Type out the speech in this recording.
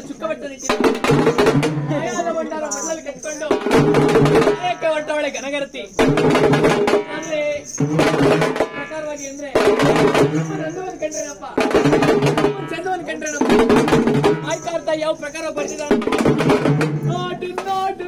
ಚುಕ್ಕ ಬಟ್ಟೆ ಬಂಡಾರ ಮಣ್ಣಲ್ಲಿ ಕಟ್ಕೊಂಡು ಹೊರಟವಳೆ ಗನಗರತಿ ಆದ್ರೆ ಪ್ರಕಾರವಾಗಿ ಅಂದ್ರೆ ರಂಗವನ್ನು ಕಂಡ್ರೇನಪ್ಪ, ಚಂದವನ್ನು ಕಂಡ್ರೇನಪ್ಪ, ಆಯ್ತಾ ಅರ್ಥ ಯಾವ ಪ್ರಕಾರ ಬರ್ತಿದ ನೋಡು ನೋಡು